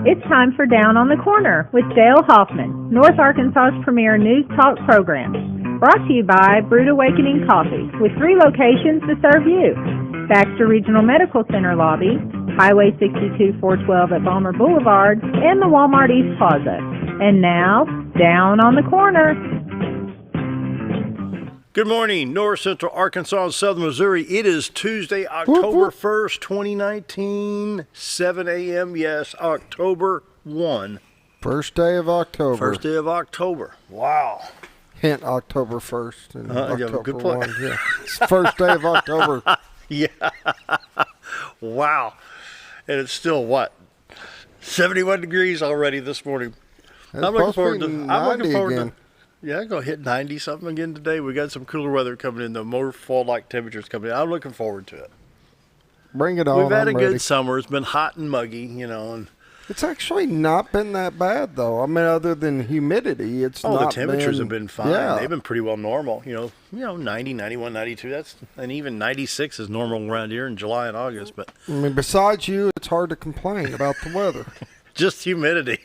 It's time for Down on the Corner with Dale Hoffman, North Arkansas's premier news talk program. Brought to you by Brood Awakening Coffee, with 3 locations to serve you. Baxter Regional Medical Center lobby, Highway 62 412 at Balmer Boulevard, and the Walmart East Plaza. And now, Down on the Corner. Good morning, North Central Arkansas and Southern Missouri. It is Tuesday, October 1st, 2019, 7 a.m. Yes, October 1. First day of October. First day of October. Wow. Hint October 1st and October good point. 1. Yeah. It's first day of October. Yeah. Wow. And it's still what? 71 degrees already this morning. I'm looking forward to yeah, I'm going to hit 90-something again today. We got some cooler weather coming in, though. More fall-like temperatures coming in. I'm looking forward to it. Bring it on. We've had a good summer. It's been hot and muggy, and it's actually not been that bad, though. I mean, other than humidity, it's not the temperatures have been fine. Yeah. They've been pretty well normal. 90, 91, 92. And even 96 is normal around here in July and August. But I mean, besides you, it's hard to complain about the weather. Just humidity.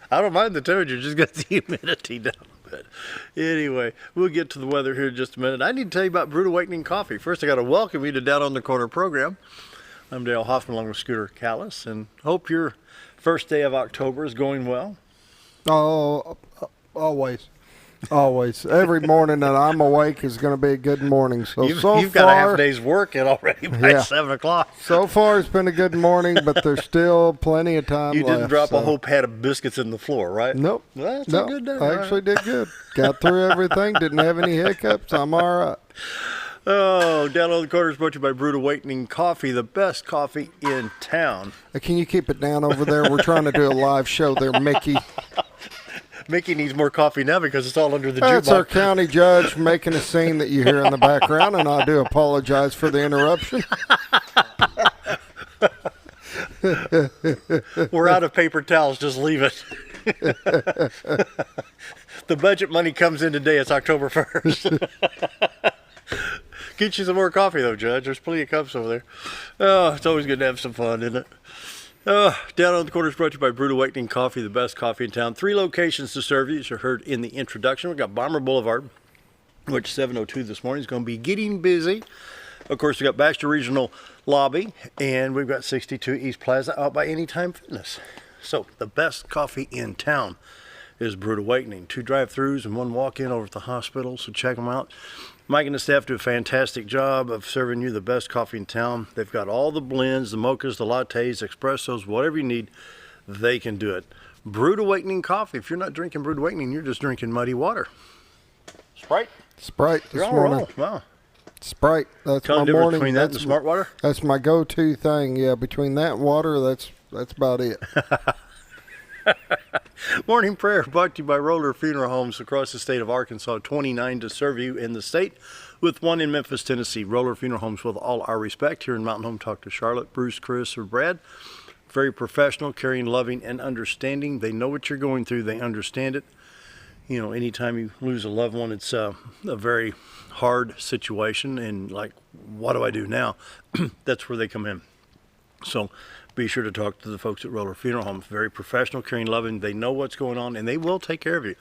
I don't mind the temperature, just got the humidity down a bit. Anyway, we'll get to the weather here in just a minute. I need to tell you about Brood Awakening Coffee. First, I got to welcome you to Down on the Corner program. I'm Dale Hoffman along with Scooter Callis, and hope your first day of October is going well. Oh, always. Always. Every morning that I'm awake is going to be a good morning. You've got a half day's work in already by 7 o'clock. So far, it's been a good morning, but there's still plenty of time left. You didn't drop a whole pat of biscuits in the floor, right? Nope. Well, that's a good day. I actually did good. Got through everything. Didn't have any hiccups. I'm all right. Oh, Down on the Corner is brought to you by Brood Awakening Coffee, the best coffee in town. Can you keep it down over there? We're trying to do a live show there, Mickey. Mickey needs more coffee now because it's all under the jukebox. That's our county judge making a scene that you hear in the background, and I do apologize for the interruption. We're out of paper towels. Just leave it. The budget money comes in today. It's October 1st. Get you some more coffee, though, Judge. There's plenty of cups over there. Oh, it's always good to have some fun, isn't it? Down on the Corner is brought to you by Brood Awakening Coffee, the best coffee in town. 3 locations to serve you, as you heard in the introduction. We've got Balmer Boulevard, which 7:02 this morning is going to be getting busy. Of course, we've got Baxter Regional Lobby, and we've got 62 East Plaza out by Anytime Fitness. So, the best coffee in town is Brood Awakening. 2 drive-thrus and 1 walk-in over at the hospital, so check them out. Mike and the staff do a fantastic job of serving you the best coffee in town. They've got all the blends, the mochas, the lattes, espressos, whatever you need, they can do it. Brood Awakening Coffee. If you're not drinking Brood Awakening, you're just drinking muddy water. Sprite this morning. Wow. Sprite. That's Tell my the difference morning. between that and the smart water? That's my go-to thing. Yeah, between that and water, that's about it. Morning prayer brought to you by Roller Funeral Homes across the state of Arkansas. 29 to serve you in the state, with 1 in Memphis, Tennessee. Roller Funeral Homes, with all our respect. Here in Mountain Home, talk to Charlotte, Bruce, Chris, or Brad. Very professional, caring, loving, and understanding. They know what you're going through. They understand it. Anytime you lose a loved one, it's a very hard situation. And like, what do I do now? That's where they come in. So be sure to talk to the folks at Roller Funeral Homes. Very professional, caring, loving. They know what's going on, and they will take care of you.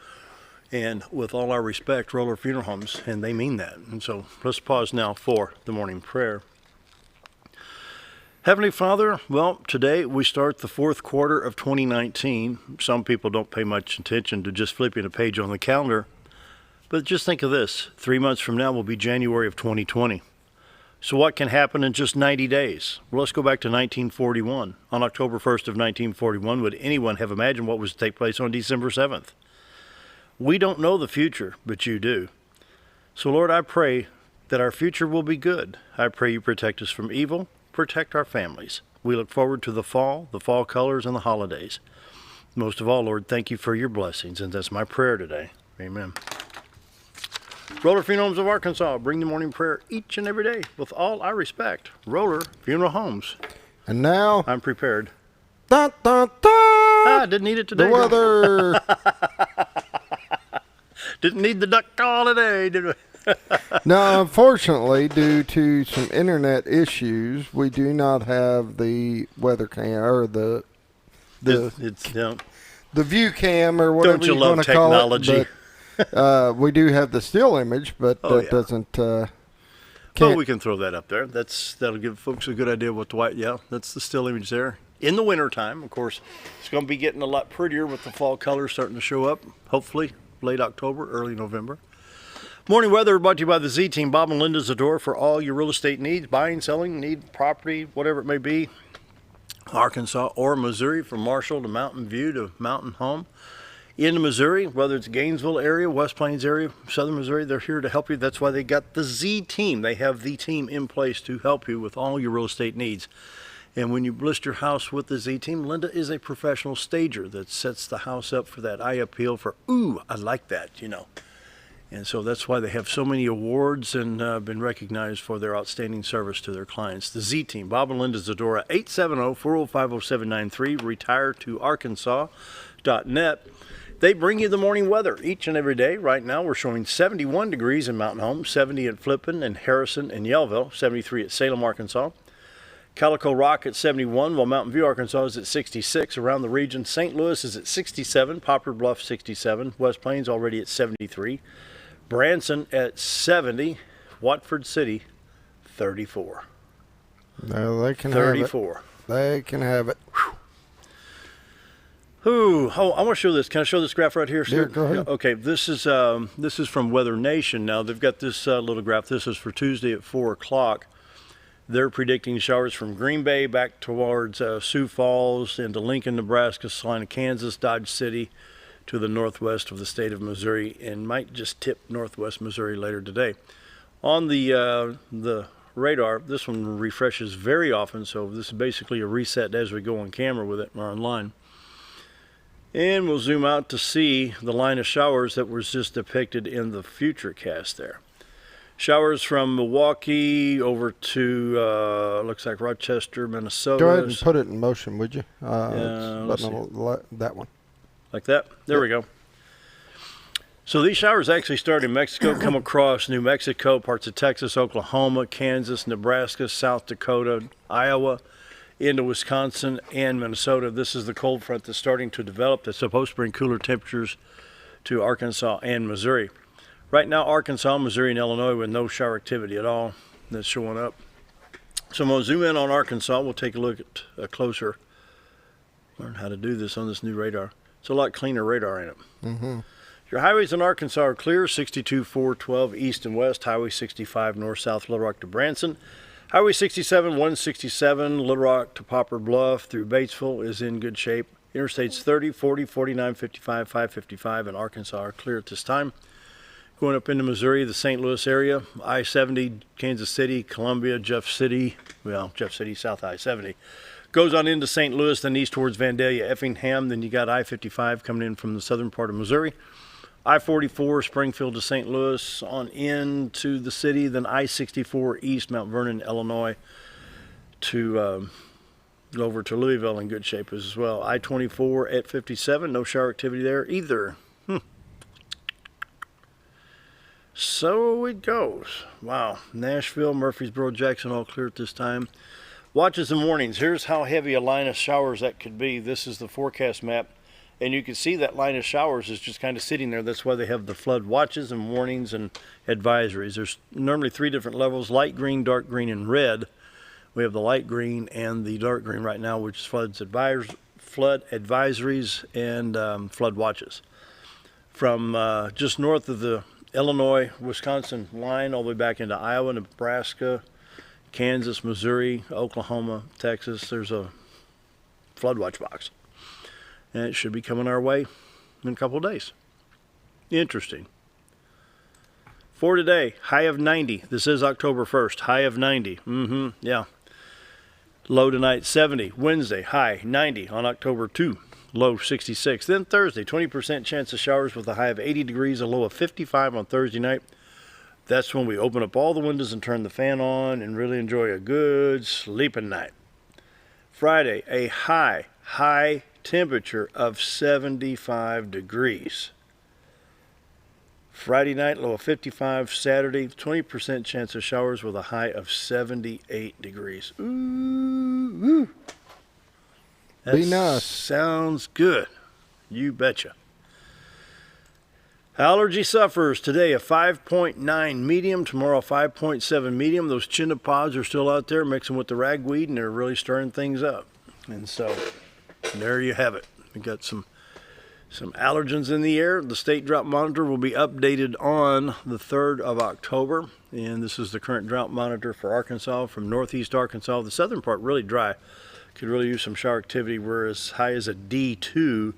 And with all our respect, Roller Funeral Homes, and they mean that. And so let's pause now for the morning prayer. Heavenly Father, well, today we start the 4th quarter of 2019. Some people don't pay much attention to just flipping a page on the calendar. But just think of this. 3 months from now will be January of 2020. So what can happen in just 90 days? Well, let's go back to 1941. On October 1st of 1941, would anyone have imagined what was to take place on December 7th? We don't know the future, but you do. So, Lord, I pray that our future will be good. I pray you protect us from evil, protect our families. We look forward to the fall colors, and the holidays. Most of all, Lord, thank you for your blessings, and that's my prayer today. Amen. Roller Funeral Homes of Arkansas, bring the morning prayer each and every day with all our respect. Roller Funeral Homes. And now, I'm prepared. Dun, dun, dun, Didn't need it today. the weather. Didn't need the duck call today, did we? Now, unfortunately, due to some internet issues, we do not have the weather cam or the the view cam or whatever Don't you you love want to call technology? it. But we do have the still image, but that doesn't. Well, Can't, we can throw that up there. That'll give folks a good idea what the white. Yeah, that's the still image there. In the wintertime, of course, it's going to be getting a lot prettier with the fall colors starting to show up. Hopefully, late October, early November. Morning weather brought to you by the Z Team. Bob and Linda Zadora for all your real estate needs, buying, selling, need property, whatever it may be. Arkansas or Missouri, from Marshall to Mountain View to Mountain Home. In Missouri, whether it's Gainesville area, West Plains area, Southern Missouri, they're here to help you. That's why they got the Z Team. They have the team in place to help you with all your real estate needs. And when you list your house with the Z Team, Linda is a professional stager that sets the house up for that eye appeal for, ooh, I like that, And so that's why they have so many awards and been recognized for their outstanding service to their clients. The Z Team, Bob and Linda Zadora, 870-405-0793, retireToArkansas.net. They bring you the morning weather each and every day. Right now we're showing 71 degrees in Mountain Home, 70 at Flippin and Harrison and Yellville, 73 at Salem, Arkansas. Calico Rock at 71, while Mountain View, Arkansas is at 66. Around the region, St. Louis is at 67, Poplar Bluff 67, West Plains already at 73, Branson at 70, Watford City 34. No, they can 34. have it. They can have it. Ooh, I want to show this. Can I show this graph right here, sir? Yeah, go ahead. Okay, this is from Weather Nation. Now they've got this little graph. This is for Tuesday at 4 o'clock. They're predicting showers from Green Bay back towards Sioux Falls into Lincoln, Nebraska, Salina, Kansas, Dodge City, to the northwest of the state of Missouri, and might just tip northwest Missouri later today. On the radar, this one refreshes very often, so this is basically a reset as we go on camera with it or online. And we'll zoom out to see the line of showers that was just depicted in the future cast there. Showers from Milwaukee over to, looks like Rochester, Minnesota. Go ahead and put it in motion, would you? That one. Like that? There we go. So these showers actually start in Mexico, come across New Mexico, parts of Texas, Oklahoma, Kansas, Nebraska, South Dakota, Iowa, into Wisconsin and Minnesota. This is the cold front that's starting to develop that's supposed to bring cooler temperatures to Arkansas and Missouri. Right now, Arkansas, Missouri, and Illinois with no shower activity at all that's showing up. So I'm going to zoom in on Arkansas. We'll take a look at a closer, learn how to do this on this new radar. It's a lot cleaner radar in it. Mm-hmm. Your highways in Arkansas are clear, 62, 412 east and west, Highway 65 north-south Little Rock to Branson. Highway 67, 167, Little Rock to Poplar Bluff through Batesville is in good shape. Interstates 30, 40, 49, 55, 555 in Arkansas are clear at this time. Going up into Missouri, the St. Louis area, I-70, Kansas City, Columbia, Jeff City, South I-70. Goes on into St. Louis, then east towards Vandalia, Effingham. Then you got I-55 coming in from the southern part of Missouri. I-44, Springfield to St. Louis, on into the city. Then I-64 east, Mount Vernon, Illinois, to over to Louisville in good shape as well. I-24 at 57, no shower activity there either. So it goes. Wow. Nashville, Murfreesboro, Jackson, all clear at this time. Watches and warnings. Here's how heavy a line of showers that could be. This is the forecast map. And you can see that line of showers is just kind of sitting there. That's why they have the flood watches and warnings and advisories. There's normally 3 different levels: light green, dark green, and red. We have the light green and the dark green right now, which is flood advisories and flood watches. From just north of the Illinois, Wisconsin line all the way back into Iowa, Nebraska, Kansas, Missouri, Oklahoma, Texas, there's a flood watch box. And it should be coming our way in a couple of days. Interesting. For today, high of 90. This is October 1st, high of 90. Yeah. Low tonight, 70. Wednesday, high 90 on October 2. Low 66. Then Thursday, 20% chance of showers with a high of 80 degrees, a low of 55 on Thursday night. That's when we open up all the windows and turn the fan on and really enjoy a good sleeping night. Friday, a high temperature of 75 degrees. Friday night, low of 55. Saturday, 20% chance of showers with a high of 78 degrees. Ooh. Be nice. Sounds good. You betcha. Allergy sufferers today a 5.9 medium, tomorrow a 5.7 medium. Those chinnopods are still out there mixing with the ragweed, and they're really stirring things up. And so there you have it. We got some allergens in the air. The state drought monitor will be updated on the 3rd of October. And this is the current drought monitor for Arkansas, from northeast Arkansas. The southern part really dry. Could really use some shower activity. We're as high as a D2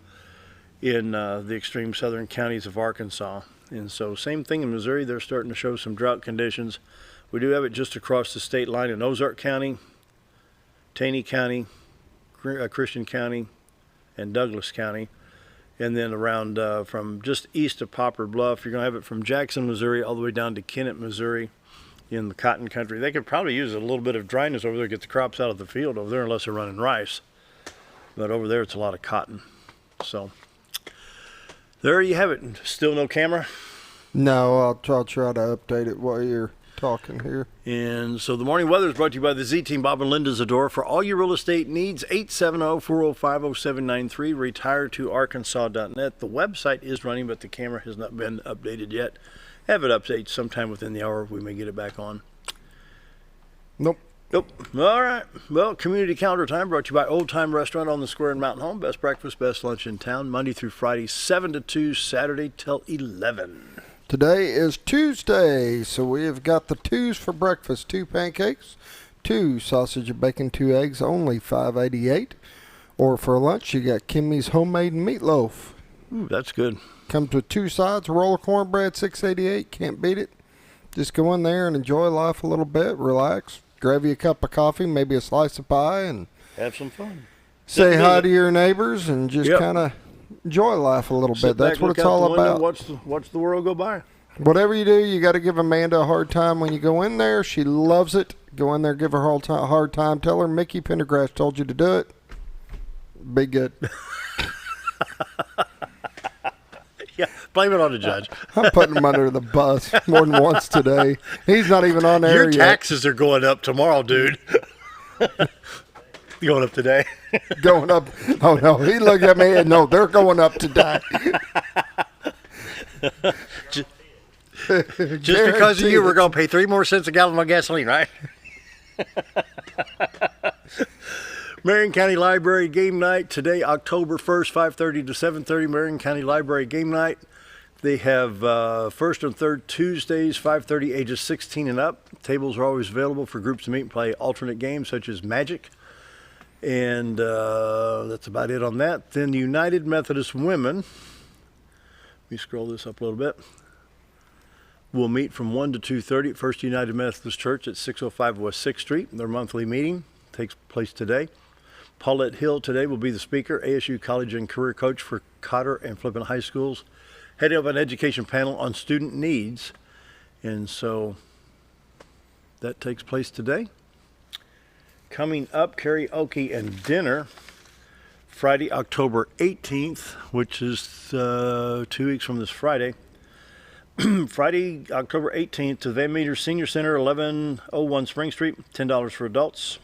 in the extreme southern counties of Arkansas. And so same thing in Missouri. They're starting to show some drought conditions. We do have it just across the state line in Ozark County, Taney County, Christian County, and Douglas County. And then around from just east of Poplar Bluff, you're going to have it from Jackson, Missouri, all the way down to Kennett, Missouri, in the cotton country. They could probably use a little bit of dryness over there, get the crops out of the field over there, unless they're running rice. But over there, it's a lot of cotton. So there you have it. Still no camera? No, I'll try to update it while you're talking here. And so the morning weather is brought to you by the Z-Team, Bob and Linda Zador. For all your real estate needs, 870-405-0793, retiretoarkansas.net. The website is running, but the camera has not been updated yet. Have it updated sometime within the hour. We may get it back on. Nope. All right. Well, community calendar time brought to you by Old Time Restaurant on the Square in Mountain Home. Best breakfast, best lunch in town. Monday through Friday, 7 to 2, Saturday till 11. Today is Tuesday, so we have got the twos for breakfast. 2 pancakes, 2 sausage and bacon, 2 eggs, only $5.88. Or for lunch, you got Kimmy's homemade meatloaf. Ooh, that's good. Comes with 2 sides, a roll of cornbread, $6.88. Can't beat it. Just go in there and enjoy life a little bit, relax, grab you a cup of coffee, maybe a slice of pie, and have some fun. Say hi to your neighbors and just kind of enjoy life a little bit. That's what it's all about. Watch the world go by. Whatever you do, you got to give Amanda a hard time when you go in there. She loves it. Go in there, give her a hard time. Tell her Mickey Pendergrass told you to do it. Be good. Yeah, blame it on the judge. I'm putting him under the bus more than once today. He's not even on there yet. Your taxes are going up tomorrow, dude. Going up today. Going up. Oh, no. He looked at me and no, they're going up today. Just because of you, we're going to pay 3 more cents a gallon on gasoline, right? Marion County Library game night today, October 1st, 5:30 to 7:30. Marion County Library game night. They have first and third Tuesdays, 5:30, ages 16 and up. Tables are always available for groups to meet and play alternate games such as Magic. And that's about it on that. Then the United Methodist Women, let me scroll this up a little bit, will meet from 1 to 2:30 at First United Methodist Church at 605 West 6th Street. Their monthly meeting takes place today. Paulette Hill today will be the speaker, ASU College and Career Coach for Cotter and Flippin High Schools, heading up an education panel on student needs. And so that takes place today. Coming up, karaoke and dinner, Friday, October 18th, which is 2 weeks from this Friday. Friday, October 18th, to Van Meter Senior Center, 1101 Spring Street, $10 for adults,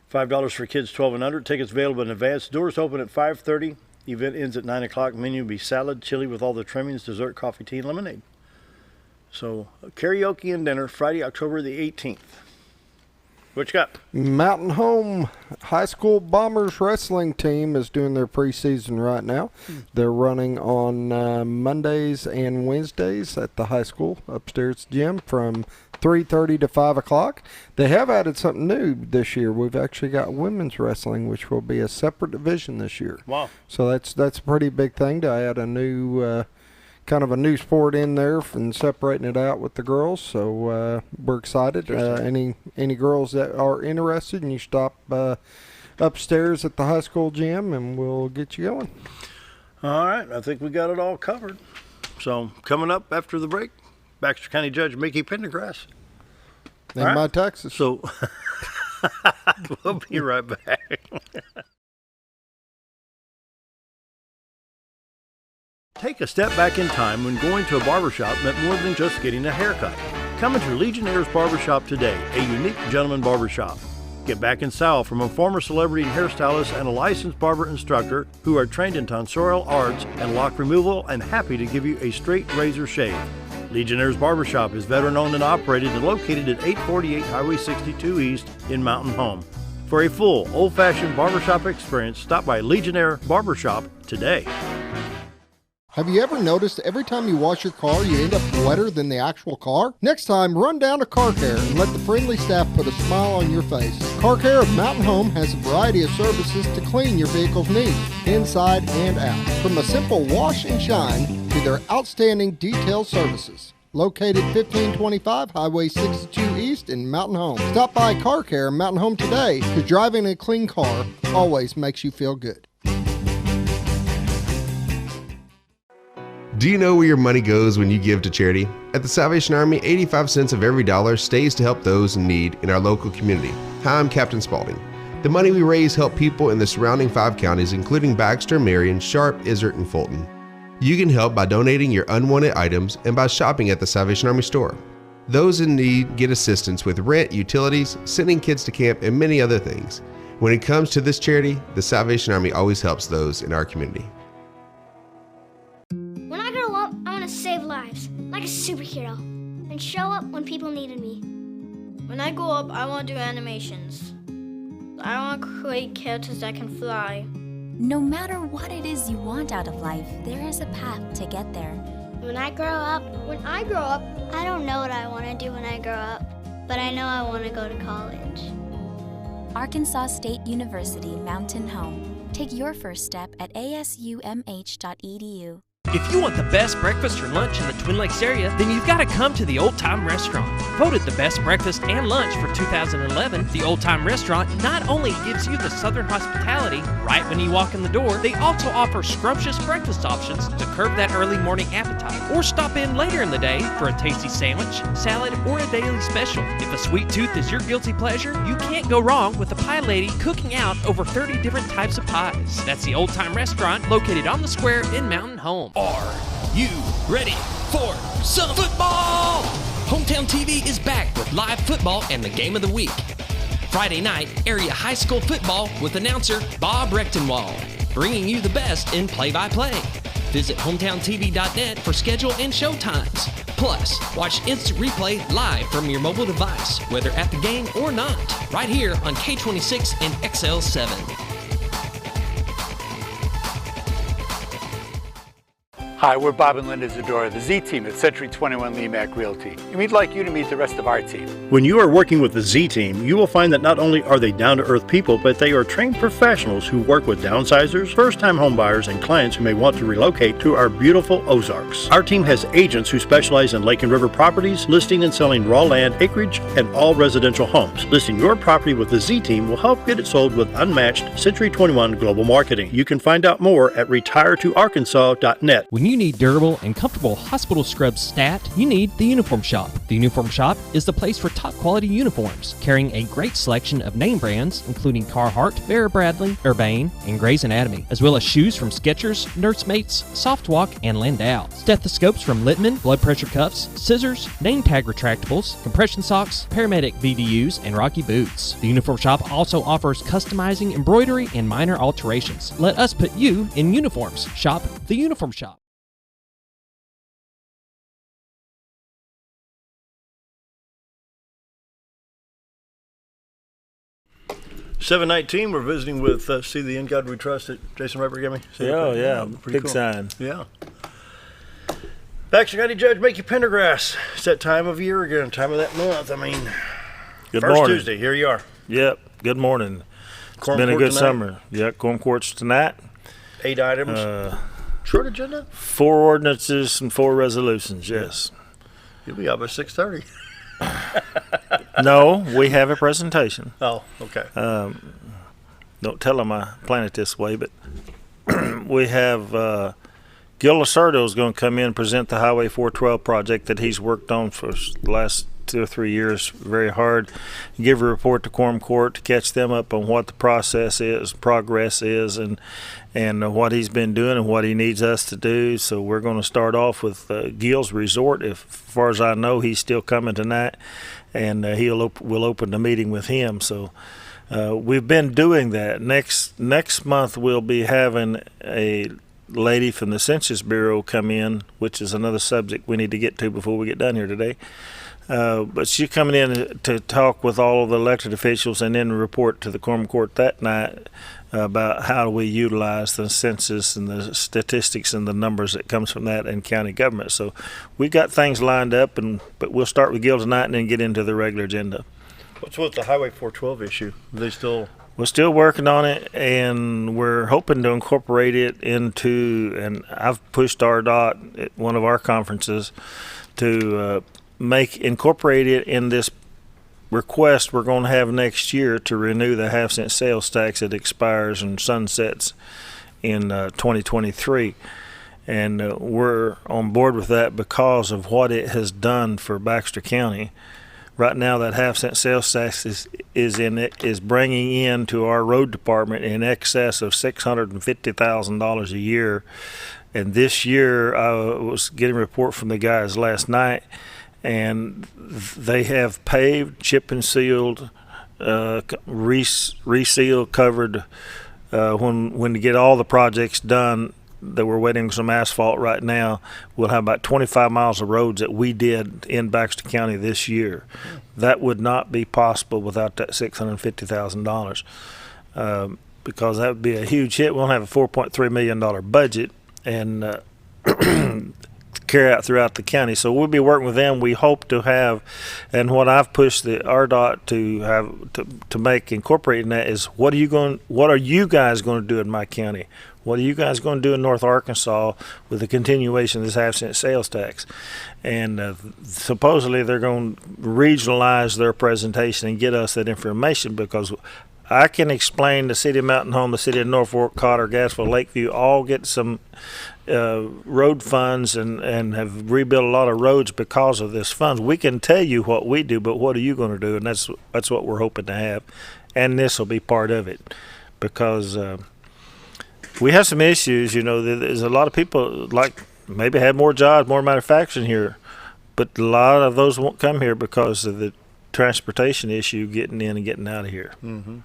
$5 for kids 12 and under. Tickets available in advance. Doors open at 5:30. Event ends at 9 o'clock. Menu will be salad, chili with all the trimmings, dessert, coffee, tea, and lemonade. So karaoke and dinner, Friday, October the 18th. What you got? Mountain Home High School Bombers wrestling team is doing their preseason right now. They're running on Mondays and Wednesdays at the high school upstairs gym from 3:30 to 5 o'clock. They have added something new this year. We've actually got women's wrestling, which will be a separate division this year. Wow. So that's a pretty big thing to add a new kind of a new sport in there and separating it out with the girls. So we're excited. Any girls that are interested, and you stop upstairs at the high school gym, and we'll get you going. All right. I think we got it all covered. So coming up after the break, Baxter County Judge Mickey Pendergrass. And my taxes. So we'll be right back. Take a step back in time when going to a barbershop meant more than just getting a haircut. Come into Legionnaire's Barbershop today, a unique gentleman barbershop. Get back in style from a former celebrity hairstylist and a licensed barber instructor who are trained in tonsorial arts and lock removal and happy to give you a straight razor shave. Legionnaire's Barbershop is veteran-owned and operated and located at 848 Highway 62 East in Mountain Home. For a full, old-fashioned barbershop experience, stop by Legionnaire Barbershop today. Have you ever noticed every time you wash your car, you end up wetter than the actual car? Next time, run down to Car Care and let the friendly staff put a smile on your face. Car Care of Mountain Home has a variety of services to clean your vehicle's needs, inside and out. From a simple wash and shine to their outstanding detailed services. Located 1525 Highway 62 East in Mountain Home. Stop by Car Care in Mountain Home today, because driving a clean car always makes you feel good. Do you know where your money goes when you give to charity? At the Salvation Army, 85 cents of every dollar stays to help those in need in our local community. Hi, I'm Captain Spaulding. The money we raise help people in the surrounding 5 counties, including Baxter, Marion, Sharp, Izzard, and Fulton. You can help by donating your unwanted items and by shopping at the Salvation Army store. Those in need get assistance with rent, utilities, sending kids to camp, and many other things. When it comes to this charity, the Salvation Army always helps those in our community. When I grow up, I want to save lives, like a superhero, and show up when people needed me. When I grow up, I want to do animations. I want to create characters that can fly. No matter what it is you want out of life, there is a path to get there. When I grow up, I don't know what I want to do when I grow up, but I know I want to go to college. Arkansas State University Mountain Home. Take your first step at asumh.edu. If you want the best breakfast or lunch in the Twin Lakes area, then you've got to come to the Old Time Restaurant. Voted the best breakfast and lunch for 2011, the Old Time Restaurant not only gives you the Southern hospitality right when you walk in the door, they also offer scrumptious breakfast options to curb that early morning appetite. Or stop in later in the day for a tasty sandwich, salad, or a daily special. If a sweet tooth is your guilty pleasure, you can't go wrong with the pie lady cooking out over 30 different types of pies. That's the Old Time Restaurant located on the square in Mountain Home. Are you ready for some football? Hometown TV is back with live football and the game of the week. Friday night, area high school football with announcer Bob Rechtenwald, bringing you the best in play-by-play. Visit hometowntv.net for schedule and show times. Plus, watch instant replay live from your mobile device, whether at the game or not, right here on K26 and XL7. Hi, we're Bob and Linda Zadora, the Z-Team at Century 21 Lemac Realty, and we'd like you to meet the rest of our team. When you are working with the Z-Team, you will find that not only are they down-to-earth people, but they are trained professionals who work with downsizers, first-time homebuyers, and clients who may want to relocate to our beautiful Ozarks. Our team has agents who specialize in lake and river properties, listing and selling raw land, acreage, and all residential homes. Listing your property with the Z-Team will help get it sold with unmatched Century 21 global marketing. You can find out more at retiretoarkansas.net. When you need durable and comfortable hospital scrubs stat, you need the Uniform Shop. The Uniform Shop is the place for top quality uniforms, carrying a great selection of name brands, including Carhartt, Vera Bradley, Urbane, and Grey's Anatomy, as well as shoes from Skechers, Nursemates, Softwalk, and Landau, stethoscopes from Littman, blood pressure cuffs, scissors, name tag retractables, compression socks, paramedic VDUs, and Rocky boots. The Uniform Shop also offers customizing, embroidery, and minor alterations. Let us put you in uniforms. Shop the Uniform Shop. $719, we're visiting with See the In God We Trust that Jason Weber gave me. Yeah, pretty big cool. sign. Yeah. Baxter County Judge, make you Pendergrass. It's that time of year again, time of that month. I mean, Good first morning. Tuesday, here you are. Yep, good morning. It's Quorum been a court good tonight. summer. Yeah, quorum courts tonight. 8 items. Short agenda? 4 ordinances and 4 resolutions, yes. You'll be out by 6:30. No, we have a presentation. Oh, okay. Don't tell them I plan it this way, but we have Gil Lacerdo is going to come in and present the Highway 412 project that he's worked on for the last 2 or 3 years very hard. Give a report to Quorum Court to catch them up on what the process is, progress is, and what he's been doing and what he needs us to do. So we're going to start off with Gil's Resort. As far as I know, he's still coming tonight, and we'll open the meeting with him. So We've been doing that. Next month we'll be having a lady from the Census Bureau come in, which is another subject we need to get to before we get done here today. But she's coming in to talk with all of the elected officials and then report to the Quorum Court that night about how we utilize the census and the statistics and the numbers that comes from that in county government. So we got things lined up, but we'll start with Gil tonight and then get into the regular agenda. What's with the Highway 412 issue? We're still working on it, and we're hoping to incorporate it into, and I've pushed RDOT at one of our conferences to incorporate it in this request we're going to have next year to renew the half-cent sales tax that expires and sunsets in 2023. And we're on board with that because of what it has done for Baxter County. Right now, that half-cent sales tax is bringing in to our road department in excess of $650,000 a year. And this year, I was getting a report from the guys last night, and they have paved, chip and sealed, resealed, covered. When to get all the projects done, that we're waiting for some asphalt right now, we'll have about 25 miles of roads that we did in Baxter County this year. That would not be possible without that $650,000 because that would be a huge hit. We don't have a $4.3 million budget and carry out throughout the county. So we'll be working with them. We hope to have, and what I've pushed the RDOT to have to make incorporating that is what are you guys going to do in my county? What are you guys going to do in North Arkansas with the continuation of this half-cent sales tax? And supposedly they're going to regionalize their presentation and get us that information, because I can explain the city of Mountain Home, the city of Norfolk, Cotter, Gadsville, Lakeview all get some road funds and have rebuilt a lot of roads because of this funds. We can tell you what we do, but what are you going to do? And that's what we're hoping to have. And this will be part of it, because we have some issues. There's a lot of people like maybe have more jobs, more manufacturing here, but a lot of those won't come here because of the transportation issue, getting in and getting out of here. Mm-hmm.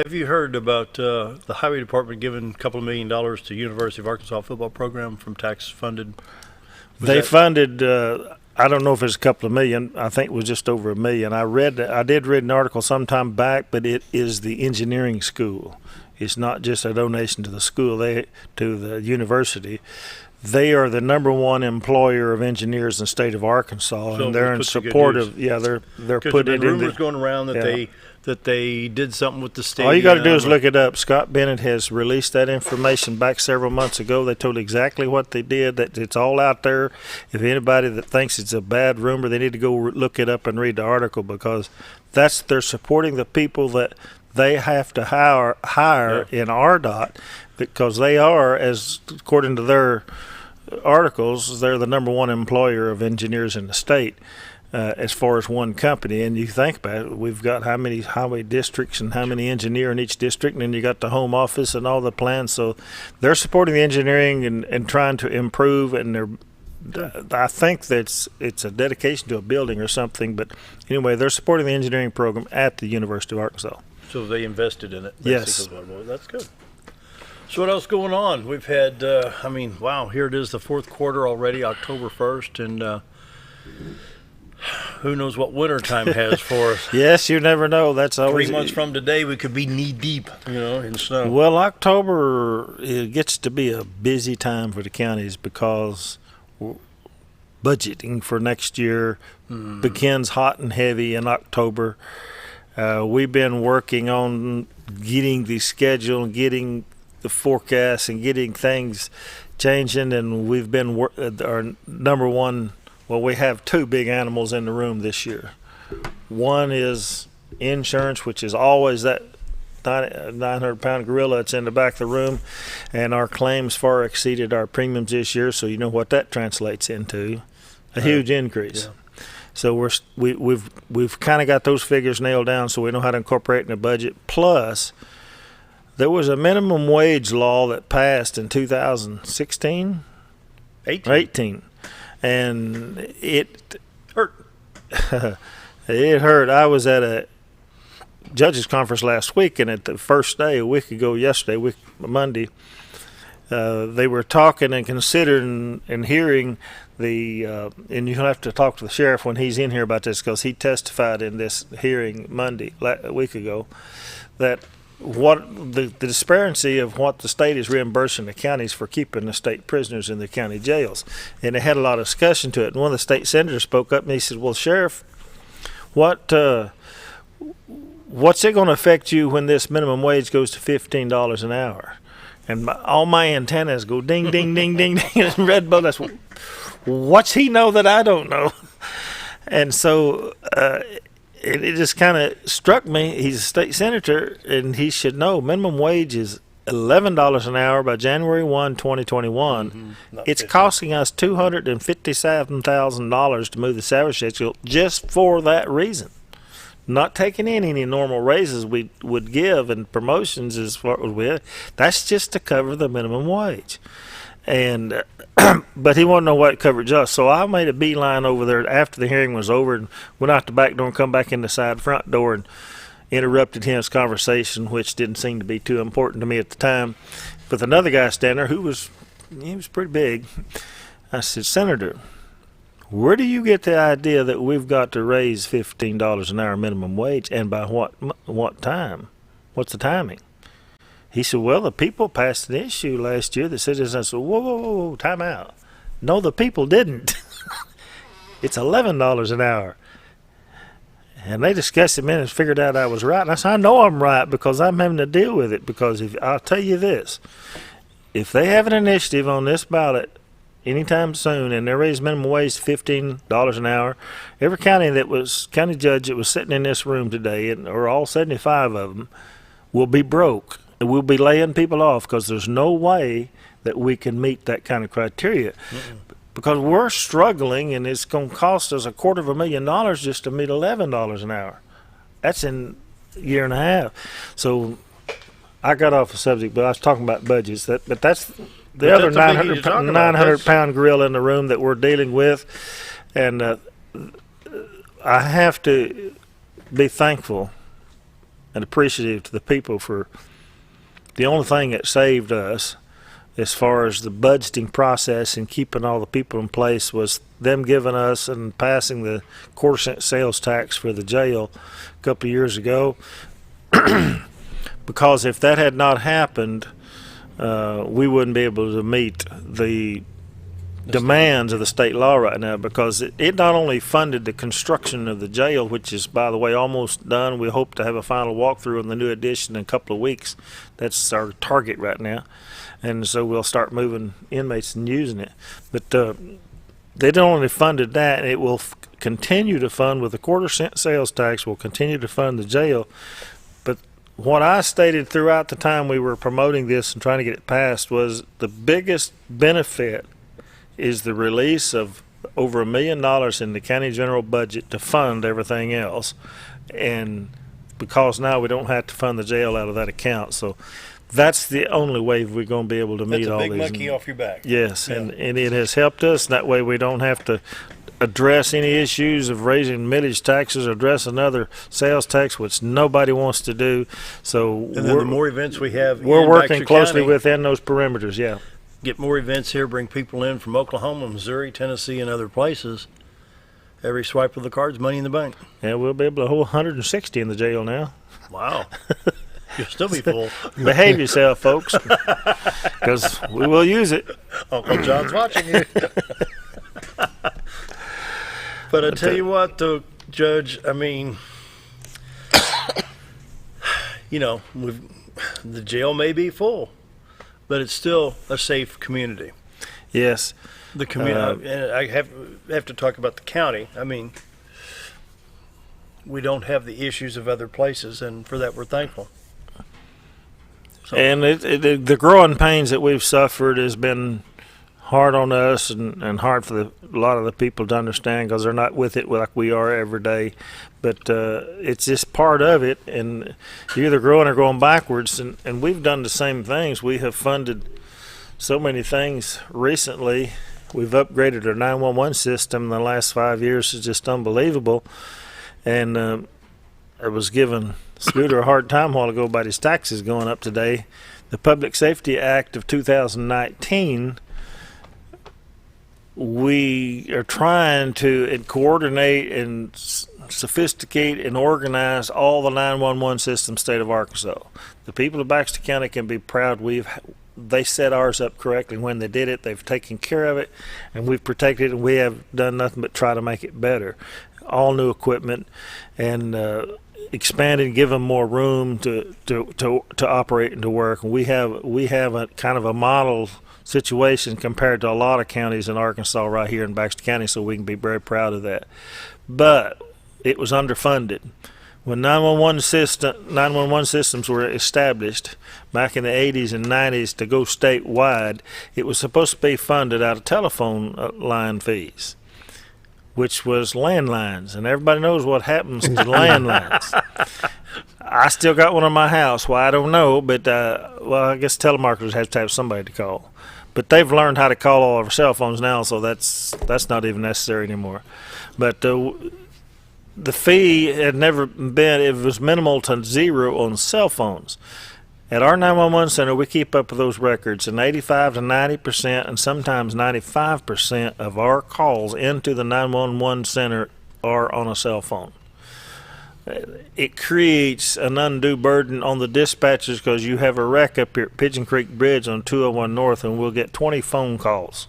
Have you heard about the Highway Department giving a couple of $1 million to University of Arkansas football program from tax funded? They funded, I don't know if it's a couple of million. I think it was just over $1 million. I did read an article sometime back, but it is the engineering school. It's not just a donation to the school, to the university. They are the number one employer of engineers in the state of Arkansas, so and they're in support of. Yeah, they're putting it in. Rumors going around that they did something with the state. All you got to do is look it up. Scott Bennett has released that information back several months ago. They told exactly what they did. That it's all out there. If anybody that thinks it's a bad rumor, they need to go look it up and read the article, because they're supporting the people that they have to hire in RDOT, because they are, as according to their articles, they're the number one employer of engineers in the state as far as one company. And you think about it, we've got how many highway districts and how many engineer in each district, and then you got the home office and all the plans. So they're supporting the engineering and trying to improve, and I think that's it's a dedication to a building or something. But anyway, they're supporting the engineering program at the University of Arkansas. So they invested in it. Yes. That's good. So what else going on? We've had, wow, here it is, the fourth quarter already, October 1st, and who knows what wintertime has for us. Yes, you never know. That's always 3 months from today, we could be knee-deep, in snow. Well, October, it gets to be a busy time for the counties because budgeting for next year begins hot and heavy in October. We've been working on getting the schedule and getting the forecast and getting things changing, and we've been our number one. Well, we have two big animals in the room this year. One is insurance, which is always that 900-pound gorilla that's in the back of the room, and our claims far exceeded our premiums this year. So you know what that translates into, a huge increase. Yeah. So we've kind of got those figures nailed down, so we know how to incorporate in the budget. Plus, there was a minimum wage law that passed in 2016, 18, and it hurt. It hurt. I was at judges conference last week, and at the first day, a week ago yesterday, Monday, they were talking and considering and hearing and you'll have to talk to the sheriff when he's in here about this, because he testified in this hearing Monday, a week ago, that what the disparity of what the state is reimbursing the counties for keeping the state prisoners in the county jails. And it had a lot of discussion to it. And one of the state senators spoke up and he said, well, Sheriff, what's it going to affect you when this minimum wage goes to $15 an hour? And all my antennas go ding, ding, ding, ding, ding, and red button. That's what's he know that I don't know? And so it just kind of struck me. He's a state senator, and he should know minimum wage is $11 an hour by January 1, 2021. Mm-hmm. It's costing us $257,000 to move the salary schedule just for that reason. Not taking in any normal raises we would give and promotions as far as we, that's just to cover the minimum wage. And but he wanted to know what coverage us. So I made a beeline over there after the hearing was over and went out the back door and come back in the side front door and interrupted his conversation, which didn't seem to be too important to me at the time, with another guy standing there he was pretty big. I said, Senator, where do you get the idea that we've got to raise $15 an hour minimum wage, and by what time? What's the timing? He said, well, the people passed an issue last year that said this. I said, whoa, time out. No, the people didn't. It's $11 an hour. And they discussed it and figured out I was right. And I said, I know I'm right because I'm having to deal with it. Because I'll tell you this, if they have an initiative on this ballot anytime soon and they raise minimum wage to $15 an hour, every county judge that was sitting in this room today, or all 75 of them, will be broke. We'll be laying people off because there's no way that we can meet that kind of criteria. Because we're struggling, and it's going to cost us $250,000 just to meet $11 an hour. That's in a year and a half. So I got off the subject, but I was talking about budgets. But that's the other 900-pound gorilla in the room that we're dealing with. And I have to be thankful and appreciative to the people for the only thing that saved us as far as the budgeting process and keeping all the people in place was them giving us and passing the quarter-cent sales tax for the jail a couple of years ago. Because if that had not happened, we wouldn't be able to meet the demands of the state law right now, because it not only funded the construction of the jail, which is, by the way, almost done. We hope to have a final walkthrough on the new addition in a couple of weeks. That's our target right now. And so we'll start moving inmates and using it. But they not only funded that, it will continue to fund with the quarter-cent sales tax, will continue to fund the jail. But what I stated throughout the time we were promoting this and trying to get it passed was the biggest benefit is the release of over $1 million in the county general budget to fund everything else. And because now we don't have to fund the jail out of that account. So that's the only way we're going to be able to meet all these. That's a big monkey off your back. Yes, yeah. and it has helped us. That way we don't have to address any issues of raising millage taxes or address another sales tax, which nobody wants to do. So and then the more events we have, we're working closely within those perimeters, yeah. Get more events here, bring people in from Oklahoma, Missouri, Tennessee, and other places. Every swipe of the card's money in the bank. Yeah, we'll be able to hold 160 in the jail now. Wow. You'll still be full. Behave yourself, folks, because we will use it. Uncle John's watching you. But I tell you what, though, Judge, I mean, the jail may be full, but it's still a safe community. Yes. The community, and I have to talk about the county. I mean, we don't have the issues of other places, and for that we're thankful. So. And the growing pains that we've suffered has been hard on us and hard for a lot of the people to understand, because they're not with it like we are every day. But it's just part of it, and you're either growing or going backwards. And we've done the same things. We have funded so many things recently. We've upgraded our 911 system in the last 5 years. It's just unbelievable. And I was giving Scooter a hard time a while ago about his taxes going up today. The Public Safety Act of 2019, we are trying to coordinate and sophisticate and organize all the 911 systems state of Arkansas. The people of Baxter County can be proud they set ours up correctly. When they did it, they've taken care of it, and we've protected it, and we have done nothing but try to make it better. All new equipment and expanded, give them more room to operate and to work. And we have a kind of a model situation compared to a lot of counties in Arkansas right here in Baxter County, so we can be very proud of that. But it was underfunded. When 911 systems were established back in the 80s and 90s to go statewide, it was supposed to be funded out of telephone line fees, which was landlines, and everybody knows what happens to landlines. I still got one in my house. Well, I don't know, but I guess telemarketers have to have somebody to call. But they've learned how to call all our cell phones now, so that's not even necessary anymore. But the fee had never been, it was minimal to zero on cell phones. At our 911 center, we keep up with those records, and 85 to 90% and sometimes 95% of our calls into the 911 center are on a cell phone. It creates an undue burden on the dispatchers because you have a wreck up here at Pigeon Creek Bridge on 201 North, and we'll get 20 phone calls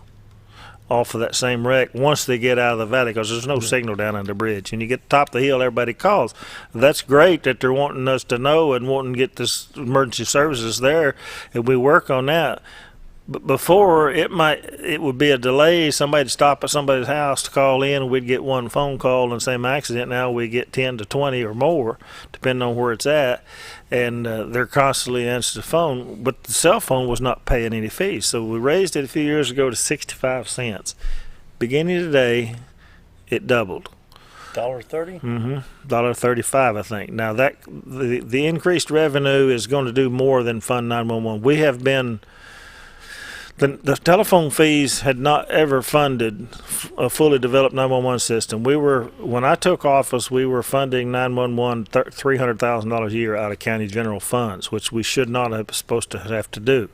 off of that same wreck once they get out of the valley, because there's no signal down on the bridge. And you get to the top of the hill, everybody calls. That's great that they're wanting us to know and wanting to get this emergency services there, and we work on that. But before, it would be a delay. Somebody'd stop at somebody's house to call in, and we'd get one phone call and same accident. Now we get 10 to 20 or more, depending on where it's at, and they're constantly answering the phone. But the cell phone was not paying any fees, so we raised it a few years ago to 65 cents. Beginning today, it doubled. $1.30? Mm-hmm. $1.35, I think. Now that the increased revenue is going to do more than Fund 911. We have been. The telephone fees had not ever funded a fully developed 911 system. When I took office, we were funding 911 $300,000 a year out of county general funds, which we should not have supposed to have to do.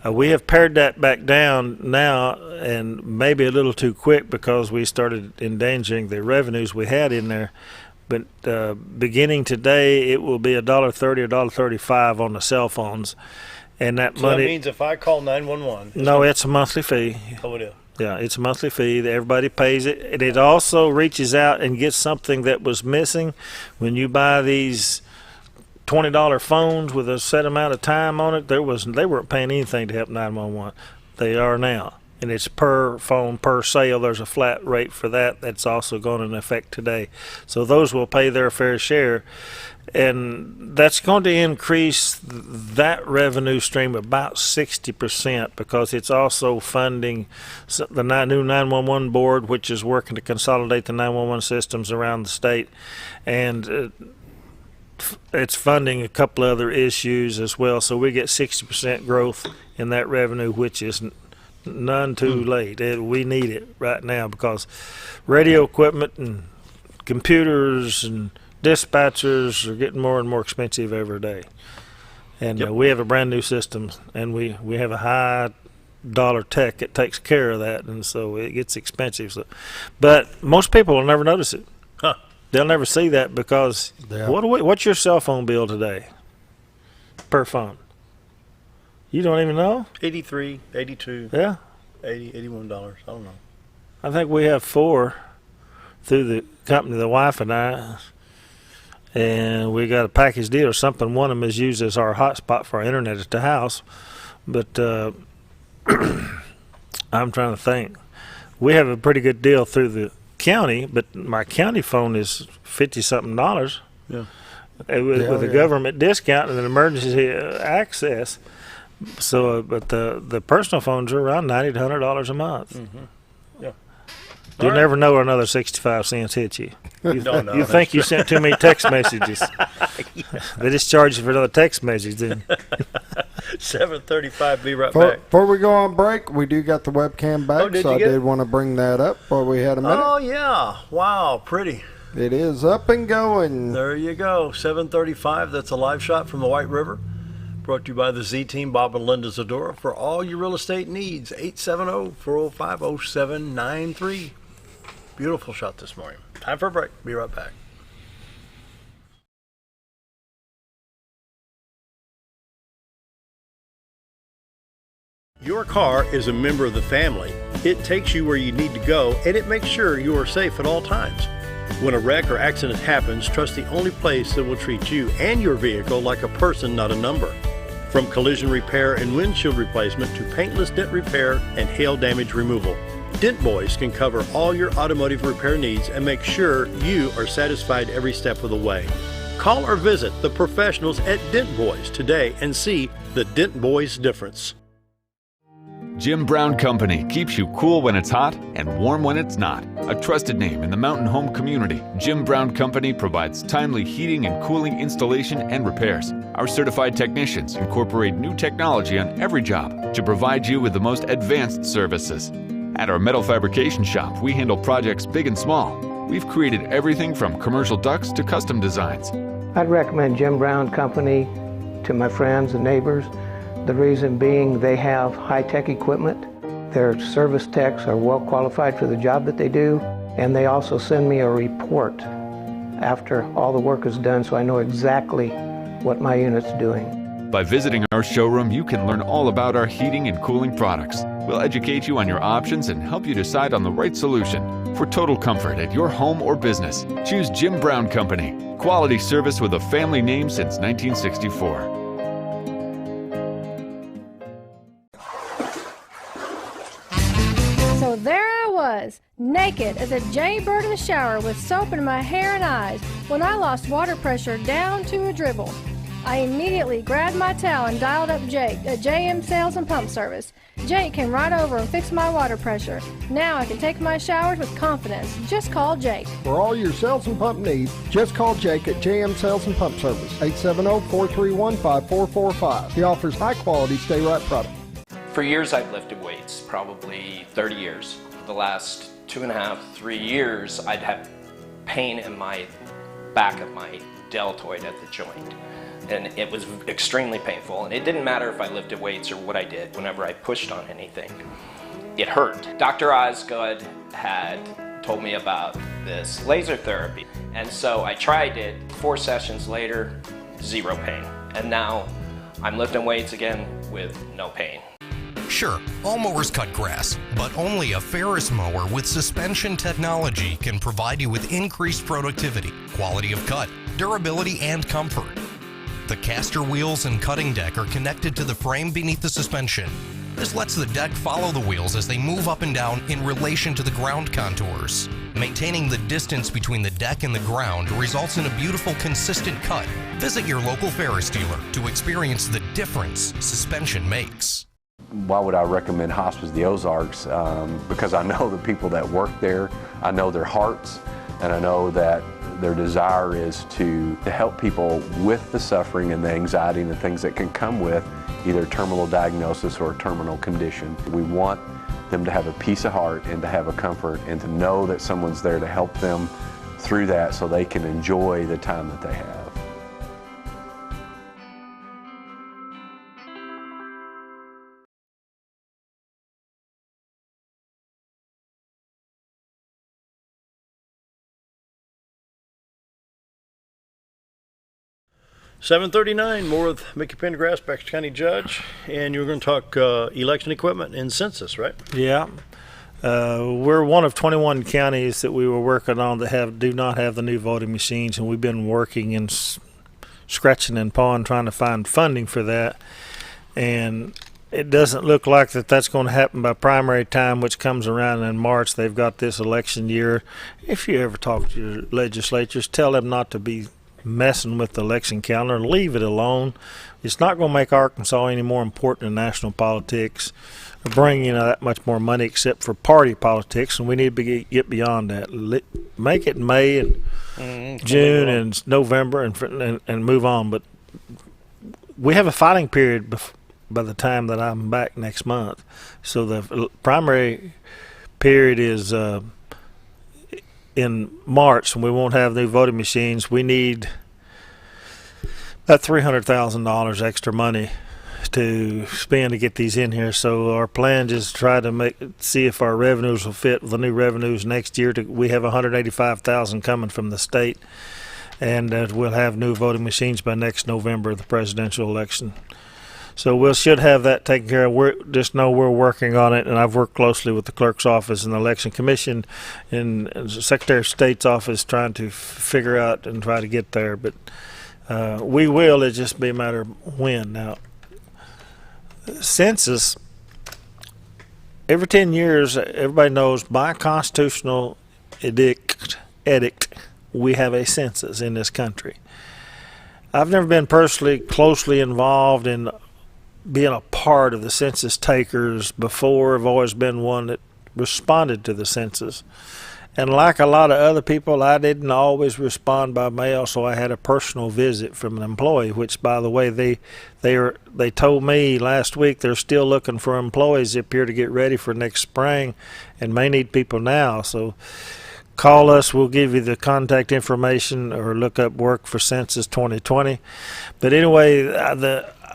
We have pared that back down now, and maybe a little too quick because we started endangering the revenues we had in there. But beginning today, it will be $1.30 or $1.35 on the cell phones. And that money. That means if I call 911. No, it's a monthly fee. Oh, it is. Yeah, it's a monthly fee that everybody pays it. And it also reaches out and gets something that was missing. When you buy these $20 phones with a set amount of time on it, they weren't paying anything to help 911. They are now. And it's per phone, per sale. There's a flat rate for that. That's also going into effect today. So those will pay their fair share. And that's going to increase that revenue stream about 60% because it's also funding the new 911 board, which is working to consolidate the 911 systems around the state. And it's funding a couple other issues as well. So we get 60% growth in that revenue, which is none too late. We need it right now because radio equipment and computers and dispatchers are getting more and more expensive every day. And we have a brand new system, and we have a high dollar tech that takes care of that, and so it gets expensive. So, but most people will never notice it. Huh. They'll never see that because what's your cell phone bill today per phone? You don't even know? $83, $82. Yeah. $80, $81. I don't know. I think we have 4 through the company, the wife and I. And we got a package deal or something. One of them is used as our hotspot for our internet at the house. But I'm trying to think. We have a pretty good deal through the county, but my county phone is $50-something. Yeah. With a government discount and an emergency access. So, but the personal phones are around $90 to $100 a month. Mm-hmm. Yeah. You'll never know where another 65 cents hits you. You think you sent too many text messages. They just charge you for another text message then. 7:35, be right back. Before we go on break, we do got the webcam back, so I did want to bring that up while we had a minute. Oh, yeah. Wow, pretty. It is up and going. There you go, 7:35. That's a live shot from the White River. Brought to you by the Z Team, Bob and Linda Zadora. For all your real estate needs, 870-405-0793. Beautiful shot this morning. Time for a break. Be right back. Your car is a member of the family. It takes you where you need to go, and it makes sure you are safe at all times. When a wreck or accident happens, trust the only place that will treat you and your vehicle like a person, not a number. From collision repair and windshield replacement to paintless dent repair and hail damage removal, Dent Boys can cover all your automotive repair needs and make sure you are satisfied every step of the way. Call or visit the professionals at Dent Boys today and see the Dent Boys difference. Jim Brown Company keeps you cool when it's hot and warm when it's not. A trusted name in the mountain home community, Jim Brown Company provides timely heating and cooling installation and repairs. Our certified technicians incorporate new technology on every job to provide you with the most advanced services. At our metal fabrication shop, we handle projects big and small. We've created everything from commercial ducts to custom designs. I'd recommend Jim Brown Company to my friends and neighbors. The reason being they have high-tech equipment, their service techs are well qualified for the job that they do, and they also send me a report after all the work is done so I know exactly what my unit's doing. By visiting our showroom, you can learn all about our heating and cooling products. We'll educate you on your options and help you decide on the right solution. For total comfort at your home or business, choose Jim Brown Company. Quality service with a family name since 1964. So there I was, naked as a jaybird in the shower with soap in my hair and eyes when I lost water pressure down to a dribble. I immediately grabbed my towel and dialed up Jake at JM Sales and Pump Service. Jake came right over and fixed my water pressure. Now I can take my showers with confidence. Just call Jake. For all your sales and pump needs, just call Jake at JM Sales and Pump Service, 870-431-5445. He offers high-quality stay-right product. For years I've lifted weights, probably 30 years. The last 2.5, 3 years I'd have pain in my back of my deltoid at the joint. And it was extremely painful, and it didn't matter if I lifted weights or what I did. Whenever I pushed on anything, it hurt. Dr. Osgood had told me about this laser therapy, and so I tried it. 4 sessions later, 0 pain, and now I'm lifting weights again with no pain. Sure, all mowers cut grass, but only a Ferris mower with suspension technology can provide you with increased productivity, quality of cut, durability, and comfort. The caster wheels and cutting deck are connected to the frame beneath the suspension. This lets the deck follow the wheels as they move up and down in relation to the ground contours. Maintaining the distance between the deck and the ground results in a beautiful, consistent cut. Visit your local Ferris dealer to experience the difference suspension makes. Why would I recommend Hospice the Ozarks? Because I know the people that work there, I know their hearts, and I know that their desire is to help people with the suffering and the anxiety and the things that can come with either terminal diagnosis or a terminal condition. We want them to have a peace of heart and to have a comfort and to know that someone's there to help them through that so they can enjoy the time that they have. $7:39, more with Mickey Pendergrass, Baxter County Judge, and you're going to talk election equipment and census, right? Yeah. We're one of 21 counties that we were working on that do not have the new voting machines, and we've been working and scratching and pawing trying to find funding for that. And it doesn't look like that's going to happen by primary time, which comes around in March. They've got this election year. If you ever talk to your legislatures, tell them not to be messing with the election calendar. Leave it alone. It's not going to make Arkansas any more important in national politics or bring that much more money except for party politics, and we need to get beyond that. Make it May and June and November and move on. But we have a fighting period by the time that I'm back next month. So the primary period is in March, when we won't have new voting machines, we need about $300,000 extra money to spend to get these in here. So our plan is to try to see if our revenues will fit with the new revenues next year. We have $185,000 coming from the state, and we'll have new voting machines by next November, the presidential election. So we should have that taken care of. Just know we're working on it, and I've worked closely with the clerk's office and the election commission and the Secretary of State's office trying to figure out and try to get there. But we will. It just be a matter of when. Now, census, every 10 years, everybody knows by constitutional edict, we have a census in this country. I've never been personally closely involved in being a part of the census takers before. I've always been one that responded to the census. And like a lot of other people, I didn't always respond by mail, so I had a personal visit from an employee, which, by the way, they told me last week they're still looking for employees. They appear to get ready for next spring and may need people now. So call us. We'll give you the contact information, or look up Work for Census 2020. But anyway,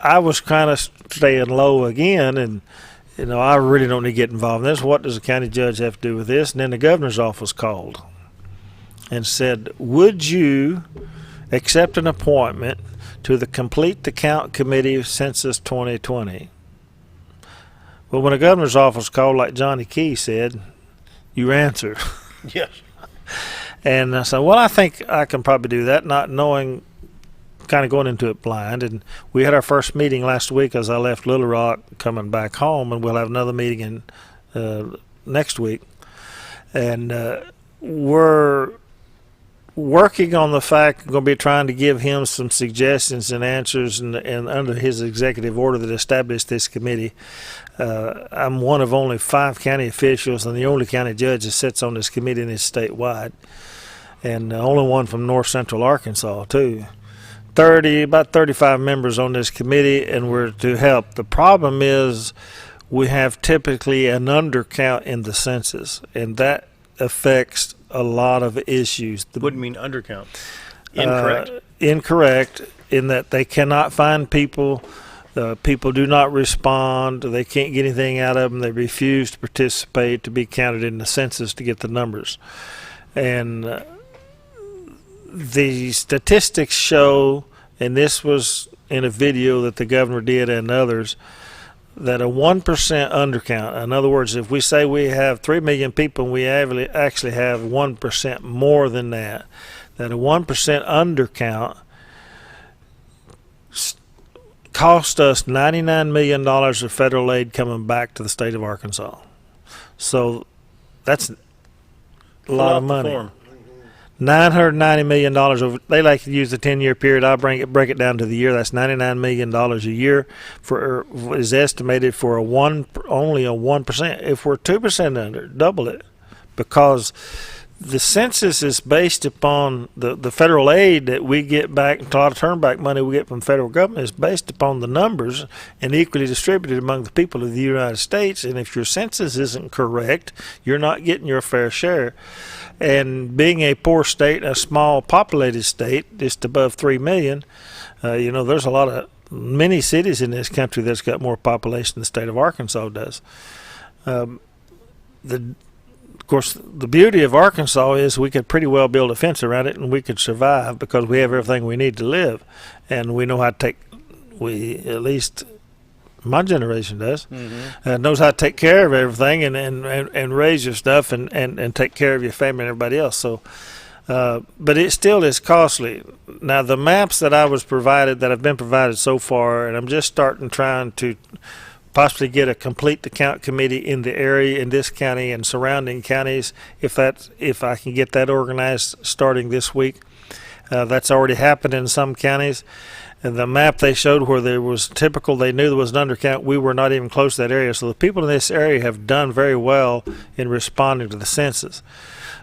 I was kind of staying low again, and I really don't need to get involved in this. What does the county judge have to do with this? And then the governor's office called and said, would you accept an appointment to the Complete the Count Committee of Census 2020? Well, when the governor's office called, like Johnny Key said, you answer. Yes. And I said, well, I think I can probably do that, not knowing, kind of going into it blind. And we had our first meeting last week as I left Little Rock coming back home, and we'll have another meeting next week. And we're working on the fact, we're going to be trying to give him some suggestions and answers, and under his executive order that established this committee. I'm one of only 5 county officials and the only county judge that sits on this committee, and it's statewide, and the only one from north central Arkansas too. About 35 members on this committee, and we're to help. The problem is we have typically an undercount in the census, and that affects a lot of issues. What do you mean undercount? Incorrect? Incorrect in that they cannot find people. People do not respond. They can't get anything out of them. They refuse to participate to be counted in the census to get the numbers. And the statistics show, and this was in a video that the governor did and others, that a 1% undercount, in other words, if we say we have 3 million people and we actually have 1% more than that a 1% undercount cost us $99 million of federal aid coming back to the state of Arkansas. So that's a lot of money. $990 million over. They like to use the 10-year period. I break it down to the year. That's $99 million a year is estimated for only a 1%. If we're 2% under, double it, because the census is based upon the federal aid that we get back. A lot of turnback money we get from the federal government is based upon the numbers and equally distributed among the people of the United States. And if your census isn't correct, you're not getting your fair share. And being a poor state, a small populated state, just above 3 million, there's many cities in this country that's got more population than the state of Arkansas does. Of course, the beauty of Arkansas is we could pretty well build a fence around it and we could survive because we have everything we need to live. And we know how to at least my generation does, knows how to take care of everything and raise your stuff and take care of your family and everybody else. So, but it still is costly. Now, the maps that I've been provided so far, and I'm just trying to possibly get a Complete the Count committee in the area, in this county and surrounding counties, if I can get that organized starting this week. That's already happened in some counties. And the map they showed where there was typical, they knew there was an undercount. We were not even close to that area. So the people in this area have done very well in responding to the census.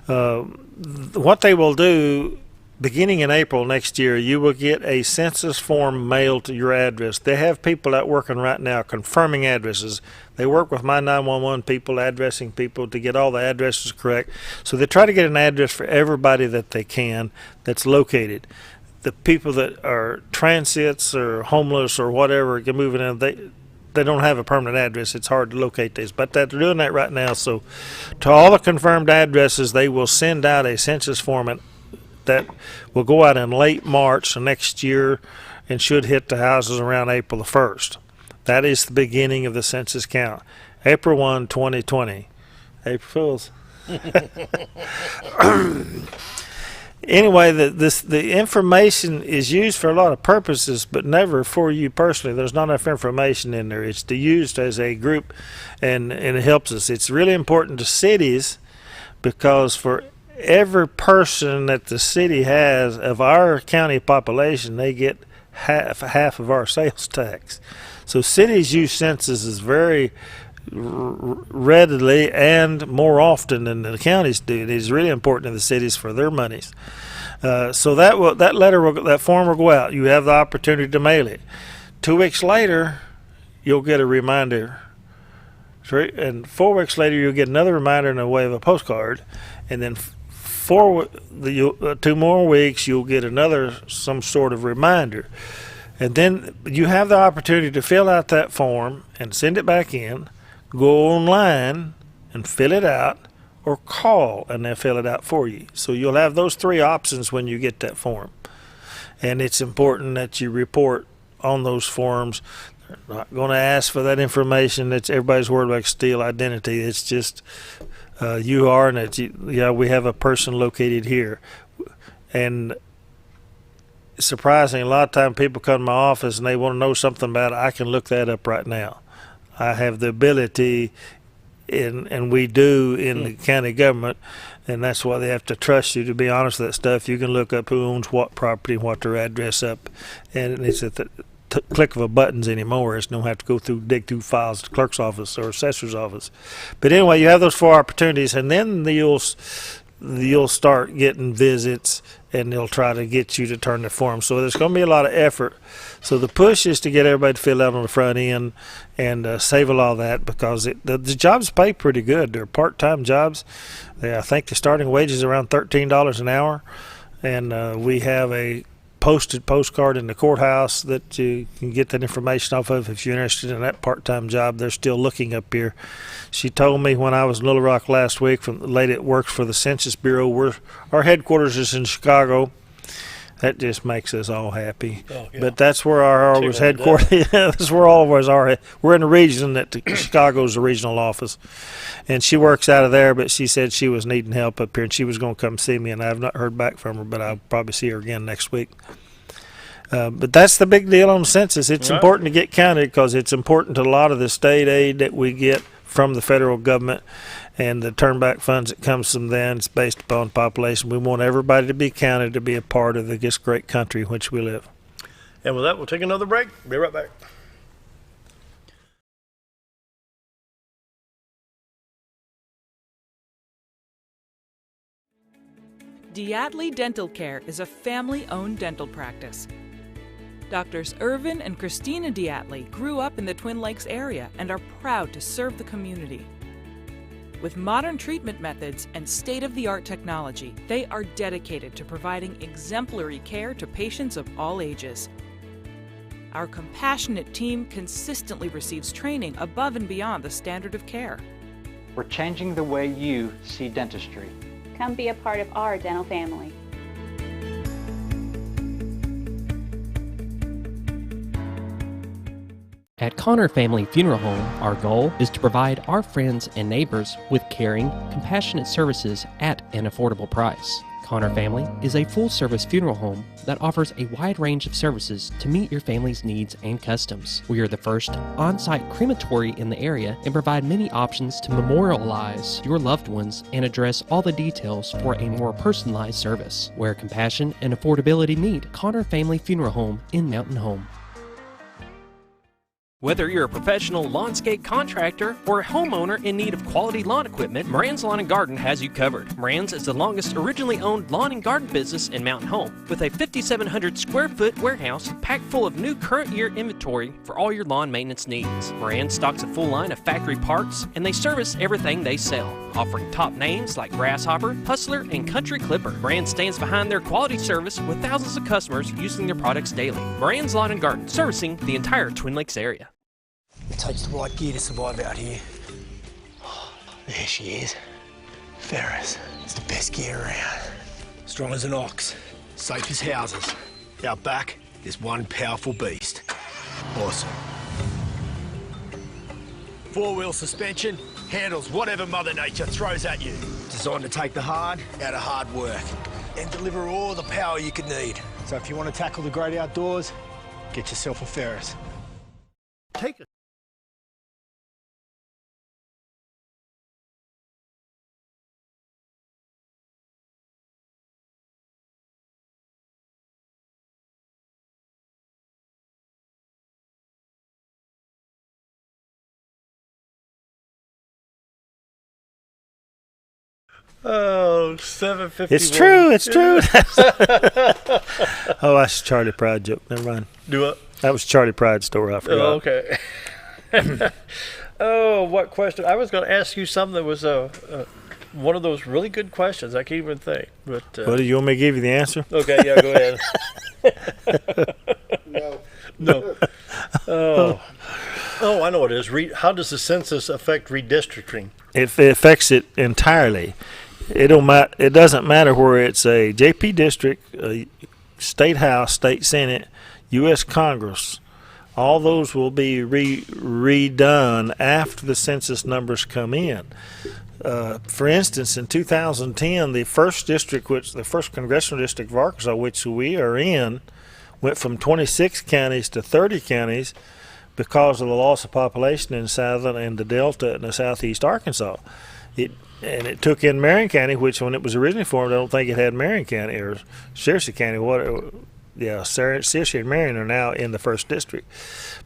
What they will do beginning in April next year, you will get a census form mailed to your address. They have people out working right now confirming addresses. They work with my 911 people, addressing people to get all the addresses correct. So they try to get an address for everybody that they can that's located. The people that are transits or homeless or whatever can move in, they don't have a permanent address. It's hard to locate these, but they're doing that right now. So to all the confirmed addresses, they will send out a census form, and that will go out in late March next year and should hit the houses around April the 1st. That is the beginning of the census count. April 1, 2020. April Fools. Anyway, the information is used for a lot of purposes, but never for you personally. There's not enough information in there. It's used as a group, and it helps us. It's really important to cities because for every person that the city has of our county population, they get half of our sales tax. So cities use censuses very readily and more often than the counties do. It is really important to the cities for their monies. So that form will go out. You have the opportunity to mail it. 2 weeks later, you'll get a reminder. And 4 weeks later, you'll get another reminder in the way of a postcard. And then 2 more weeks, you'll get some sort of reminder. And then you have the opportunity to fill out that form and send it back in, go online and fill it out, or call and they'll fill it out for you. So you'll have those 3 options when you get that form. And it's important that you report on those forms. They're not going to ask for that information. Everybody's worried about steal identity. It's just you are, and we have a person located here. And surprisingly, a lot of times people come to my office and they want to know something about it. I can look that up right now. I have the ability, and we do in the county government, and that's why they have to trust you to be honest with that stuff. You can look up who owns what property and what their address up, and it's at the click of a buttons anymore. It's don't have to dig through files to the clerk's office or assessor's office. But anyway, you have those 4 opportunities, and then you'll start getting visits, and they'll try to get you to turn the form. So there's going to be a lot of effort. So the push is to get everybody to fill out on the front end and save a lot of that, because the jobs pay pretty good. They're part-time jobs. I think the starting wage is around $13 an hour, and we have a posted postcard in the courthouse that you can get that information off of if you're interested in that part-time job. They're still looking up here. She told me when I was in Little Rock last week, from the lady that works for the Census Bureau, our headquarters is in Chicago. That just makes us all happy. Oh, yeah. But that's where our was headquarters. That's where all of us are. We're in the region that Chicago's the regional office, and she works out of there. But she said she was needing help up here, and she was going to come see me. And I have not heard back from her, but I'll probably see her again next week. But that's the big deal on the census. It's important to get counted because it's important to a lot of the state aid that we get from the federal government, and the turnback funds that comes from then. It's based upon population. We want everybody to be counted to be a part of this great country in which we live. And with that, we'll take another break. Be right back. Diatley Dental Care is a family-owned dental practice. Doctors Irvin and Christina Diatley grew up in the Twin Lakes area and are proud to serve the community. With modern treatment methods and state-of-the-art technology, they are dedicated to providing exemplary care to patients of all ages. Our compassionate team consistently receives training above and beyond the standard of care. We're changing the way you see dentistry. Come be a part of our dental family. At Connor Family Funeral Home, our goal is to provide our friends and neighbors with caring, compassionate services at an affordable price. Connor Family is a full-service funeral home that offers a wide range of services to meet your family's needs and customs. We are the first on-site crematory in the area and provide many options to memorialize your loved ones and address all the details for a more personalized service. Where compassion and affordability meet, Connor Family Funeral Home in Mountain Home. Whether you're a professional lawnscape contractor or a homeowner in need of quality lawn equipment, Moran's Lawn and Garden has you covered. Moran's is the longest originally owned lawn and garden business in Mountain Home, with a 5,700 square foot warehouse packed full of new current year inventory for all your lawn maintenance needs. Moran stocks a full line of factory parts, and they service everything they sell, offering top names like Grasshopper, Hustler, and Country Clipper. Moran stands behind their quality service with thousands of customers using their products daily. Moran's Lawn and Garden, servicing the entire Twin Lakes area. It takes the right gear to survive out here. There she is. Ferris. It's the best gear around. Strong as an ox, safe as houses. Out back, there's one powerful beast. Awesome. Four-wheel suspension, handles whatever Mother Nature throws at you. Designed to take the hard out of hard work and deliver all the power you could need. So if you want to tackle the great outdoors, get yourself a Ferris. Take it. Oh, 7:51. It's true. It's true. Oh, that's a Charlie Pride joke. Never mind. Do what? That was Charlie Pride's story. I forgot. Oh, okay. Oh, what question? I was going to ask you something that was one of those really good questions. I can't even think. But What do you want me to give you the answer? Okay, yeah, go ahead. No. Oh, I know what it is. How does the census affect redistricting? It affects it entirely. It doesn't matter where it's a JP district, a state house, state senate, U.S. Congress. All those will be redone after the census numbers come in. For instance, in 2010, the first congressional district of Arkansas, which we are in, went from 26 counties to 30 counties because of the loss of population in southern and the Delta and the southeast Arkansas. It took in Marion County, which when it was originally formed, I don't think it had Marion County or Searcy County. Searcy and Marion are now in the first district.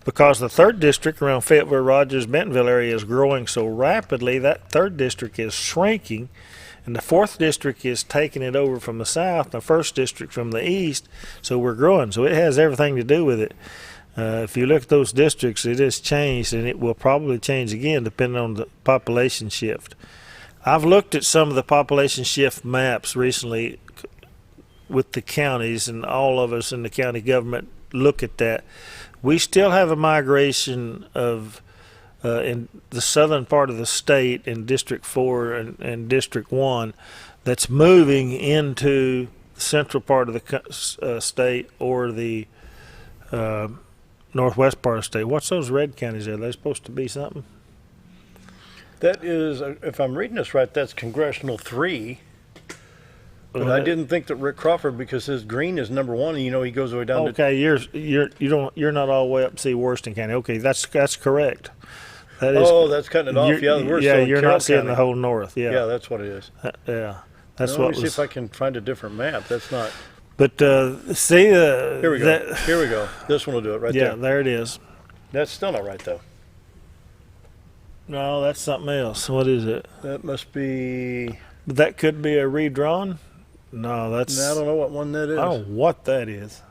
Because the third district around Fayetteville, Rogers, Bentonville area is growing so rapidly, that third district is shrinking, and the fourth district is taking it over from the south, and the first district from the east, so we're growing. So it has everything to do with it. If you look at those districts, it has changed, and it will probably change again depending on the population shift. I've looked at some of the population shift maps recently with the counties, and all of us in the county government look at that. We still have a migration of in the southern part of the state in District 4 and District 1 that's moving into the central part of the state or the northwest part of the state. What's those red counties there? Are they supposed to be something? That is, if I'm reading this right, that's Congressional 3. But I didn't think that Rick Crawford, because his green is number 1, and he goes way down. Okay, you're not all the way up to see Worston County. Okay, that's correct. That is. Oh, that's cutting it off. Yeah, we're still in you're Carroll not seeing County. the whole north. Yeah, yeah, that's what it is. That's Let what me see if I can find a different map. That's not. But see, here we go. Here we go. This one will do it right there. Yeah, there it is. That's still not right though. No, that's something else. What is it? That must be. That could be a redrawn. No, that's. I don't know what one that is. I don't know what that is.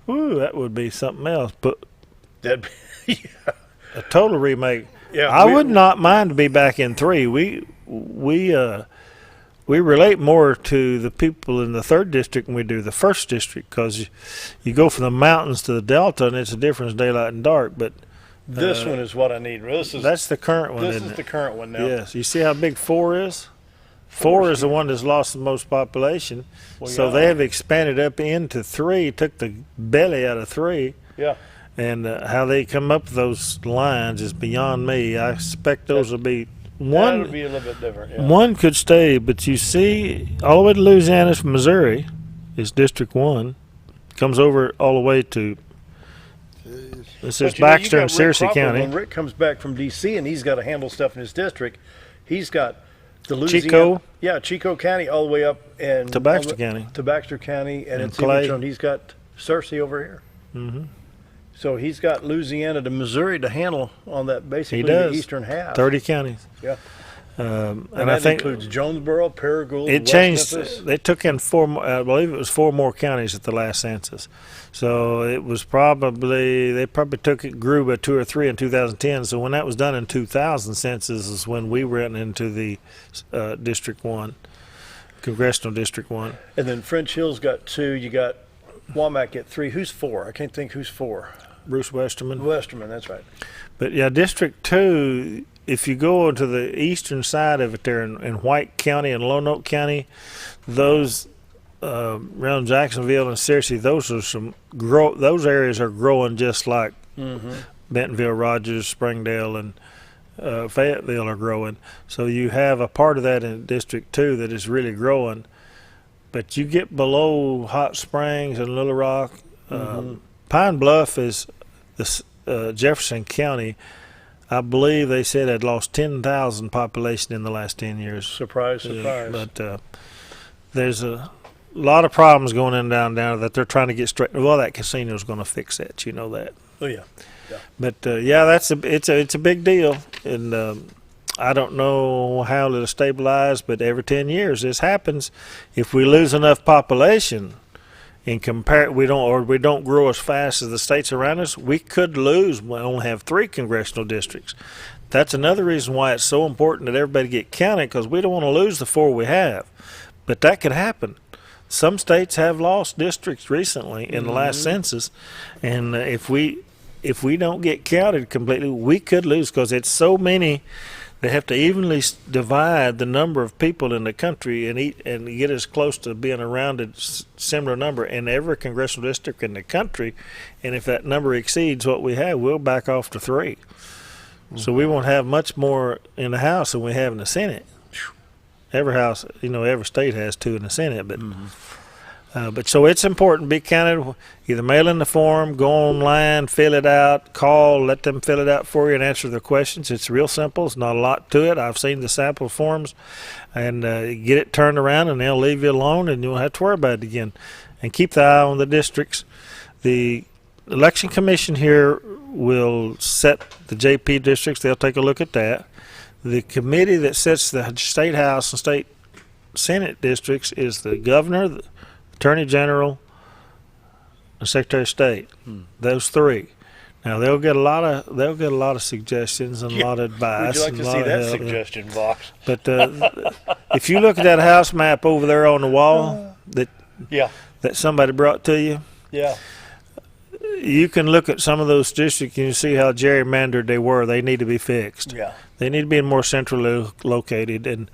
Ooh, that would be something else. But that'd be a total remake. Yeah, I would not mind to be back in 3. We relate more to the people in the third district than we do the first district, because you go from the mountains to the Delta, and it's a difference daylight and dark. But this one is what I need. That's the current one. This is the current one now. Yes. You see how big 4 is? 4 is the one that's lost the most population. Well, so they have expanded up into 3, took the belly out of 3. Yeah. And how they come up with those lines is beyond me. I expect those will be one. That would be a little bit different. Yeah. One could stay, but you see, all the way to Louisiana from Missouri is District 1. Comes over all the way to. This is Baxter and Searcy County. When Rick comes back from D.C. and he's got to handle stuff in his district, he's got the Louisiana, Chico County all the way up and to Baxter County. To Baxter County, and and it's even shown he's got Searcy over here. Mm-hmm. So he's got Louisiana to Missouri to handle on that basically He does. the eastern half. 30 counties. Yeah. And And I that think includes Jonesboro, Paragould, it West changed. Memphis. They took in I believe it was 4 more counties at the last census. So it was they probably grew by 2 or 3 in 2010. So when that was done in 2000 census is when we went into the District 1, Congressional District 1. And then French Hill's got 2. You got Womack at 3. Who's 4? I can't think who's 4. Bruce Westerman. Westerman, that's right. But yeah, District 2, if you go to the eastern side of it there in White County and Lonoke County, those around Jacksonville and Searcy, those areas are growing just like Bentonville, Rogers, Springdale, and Fayetteville are growing. So you have a part of that in District 2 that is really growing. But you get below Hot Springs and Little Rock, Pine Bluff is Jefferson County. I believe they said had lost 10,000 population in the last 10 years. Surprise, surprise. But there's a lot of problems going on down there that they're trying to get straight. Well, that casino's going to fix that. You know that. Oh yeah. But yeah, it's a big deal, and I don't know how it'll stabilize. But every 10 years this happens. If we lose enough population, we don't grow as fast as the states around us, we could lose. We only have 3 congressional districts. That's another reason why it's so important that everybody get counted, because we don't want to lose the 4 we have. But that could happen. Some states have lost districts recently in the last census, and if we don't get counted completely, we could lose, because it's so many. They have to evenly divide the number of people in the country and get as close to being around a similar number in every congressional district in the country. And if that number exceeds what we have, we'll back off to 3. So we won't have much more in the House than we have in the Senate. Every house, every state has 2 in the Senate, but so it's important to be counted. Either mail in the form, go online, fill it out, call, let them fill it out for you and answer their questions. It's real simple. It's not a lot to it. I've seen the sample forms, and get it turned around, and they'll leave you alone, and you won't have to worry about it again. And keep the eye on the districts. The Election Commission here will set the JP districts. They'll take a look at that. The committee that sets the state house and state senate districts is the governor, the attorney general, and secretary of state. Those 3. Now they'll get a lot of suggestions and a lot of advice. Would you like to see that suggestion box? But if you look at that house map over there on the wall that somebody brought to you, you can look at some of those districts and you see how gerrymandered they were. They need to be fixed. Yeah. They need to be more centrally located, and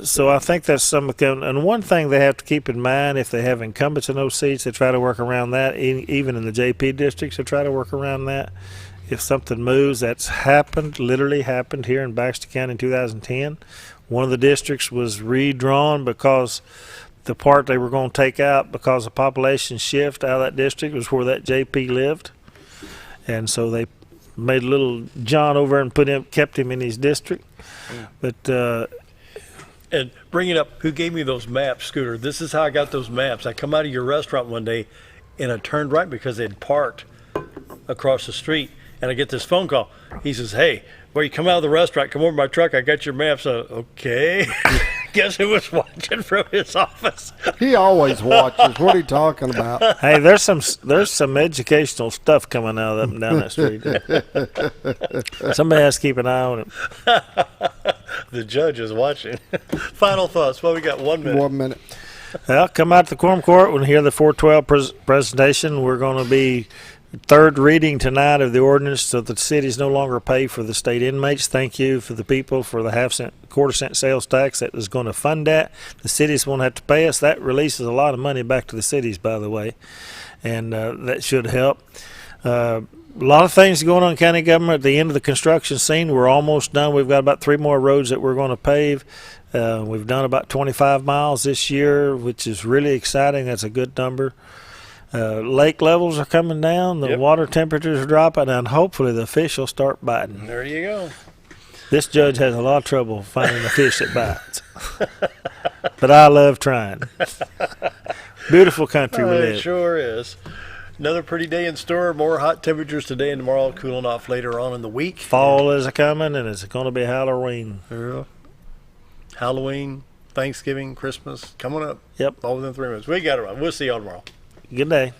so I think that's some. And one thing they have to keep in mind, if they have incumbents in those seats, they try to work around that. Even in the JP districts, they try to work around that. If something moves, that's literally happened here in Baxter County in 2010. One of the districts was redrawn because the part they were going to take out because of population shift out of that district was where that JP lived, and so they made little John over and kept him in his district. But and bringing up who gave me those maps, Scooter, this is how I got those maps. I come out of your restaurant one day and I turned right because they'd parked across the street, and I get this phone call. He says, "Hey, well, you come out of the restaurant, come over to my truck, I got your maps." Okay. Guess who was watching from his office? He always watches. What are you talking about? Hey, there's some educational stuff coming out of them down that street. Somebody has to keep an eye on it. The judge is watching. Final thoughts. Well, we got 1 minute. 1 minute. Well, come out to the Quorum Court and hear the 412 presentation. We're going to be 3rd reading tonight of the ordinance so that the cities no longer pay for the state inmates. Thank you for the people for the quarter-cent sales tax that is going to fund that. The cities won't have to pay us. That releases a lot of money back to the cities, by the way, and that should help. A lot of things going on in county government. At the end of the construction scene, we're almost done. We've got about 3 more roads that we're going to pave. We've done about 25 miles this year, which is really exciting. That's a good number. Lake levels are coming down, the water temperatures are dropping, and hopefully the fish will start biting. There you go. This judge has a lot of trouble finding a fish that bites. But I love trying. Beautiful country we live. It sure is. Another pretty day in store. More hot temperatures today and tomorrow, cooling off later on in the week. Fall is coming, and it's going to be Halloween. Yeah. Halloween, Thanksgiving, Christmas, coming up. Yep. All within 3 months. We got it right. We'll see y'all tomorrow. Good day.